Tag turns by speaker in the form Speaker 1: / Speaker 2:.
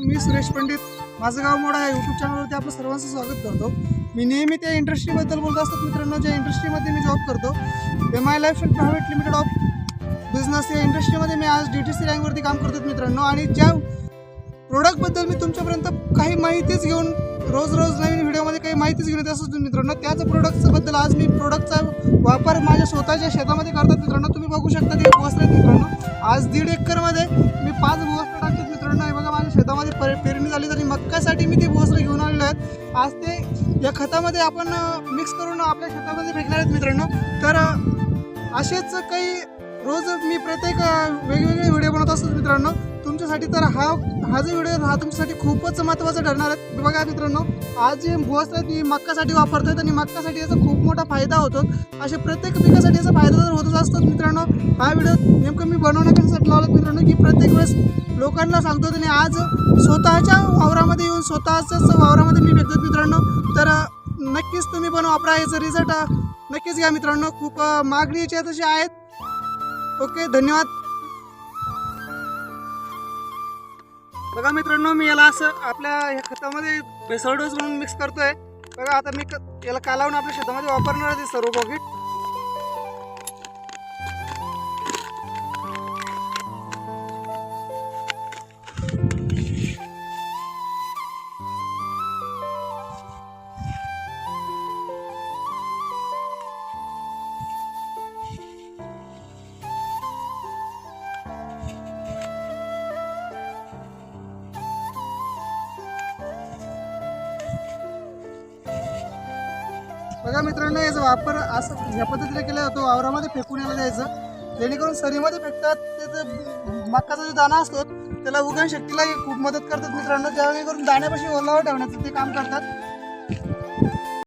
Speaker 1: मी सुरेश पंडित, माझं गाव मोडा या यूट्यूब चॅनलवरती आपलं सर्वांचं स्वागत करतो। मी नेहमी त्या इंडस्ट्रीबद्दल बोलत असतो मित्रांनो, ज्या इंडस्ट्रीमध्ये मी जॉब करतो MI lifestyle private limited of business या इंडस्ट्रीमध्ये मी आज DTC रँकवरती काम करतो मित्रांनो। आणि ज्या प्रोडक्टबद्दल मी तुमच्यापर्यंत काही माहितीच घेऊन रोज नवीन व्हिडिओमध्ये काही माहितीच घेऊन येत असतो मित्रांनो, त्याच प्रोडक्टबद्दल आज मी प्रोडक्टचा वापर माझ्या स्वतःच्या शेतामध्ये करतात मित्रांनो। तुम्ही बघू शकता ते भुसले मित्रांनो, आज 1.5 एकरमध्ये मी 5 भुसले टाकतात मित्रांनो। हे बघा माझ्या शेतामध्ये पेरणी झाली तरी मक्कासाठी मी ते भुसले घेऊन आलेलो आहेत। आज ते या खतामध्ये आपण मिक्स करून आपल्या शेतामध्ये फेकणार आहेत मित्रांनो। तर असेच काही रोज मी प्रत्येक वेगवेगळे व्हिडिओ बनवत असतो मित्रांनो तुमच्यासाठी। तर हा जो व्हिडिओ हा तुमच्यासाठी खूपच महत्त्वाचा ठरणार आहे। बघा मित्रांनो, आज जे भुसले मी मक्कासाठी वापरतो आणि मक्कासाठी याचा खूप मोठा फायदा होतो। असे प्रत्येक पिकासाठी याचा फायदा तर होतच असतो मित्रांनो। हा व्हिडिओ नेमकं मी बनवण्यासाठी लावला मित्रांनो की प्रत्येक वेळेस लोकांना सांगतो आणि आज स्वतःच्या वावरामध्ये येऊन स्वतःच्याच वावरामध्ये मी फेकतो मित्रांनो। तर नक्कीच तुम्ही पण वापरा, याचा रिझल्ट नक्कीच घ्या मित्रांनो। खूप मागणी याची तशी आहेत। ओके, धन्यवाद। बघा मित्रांनो, मी याला असं आपल्या ह्या खतामध्ये भेसळ डोस म्हणून मिक्स करतोय। बघा आता मी याला कालावून आपल्या शेतामध्ये वापरणार आहे सर्व पॉकेट। बघा मित्रांनो, याचा वापर असं या पद्धतीने केला जातो, वावरामध्ये फेकून यायला द्यायचं जेणेकरून सरीमध्ये फेकतात त्याचं मक्काचा जो दाणा असतो त्याला उगवण शक्तीला खूप मदत करतात मित्रांनो। जेणेकरून दाण्यापाशी ओलावा ठेवण्याचं ते काम करतात।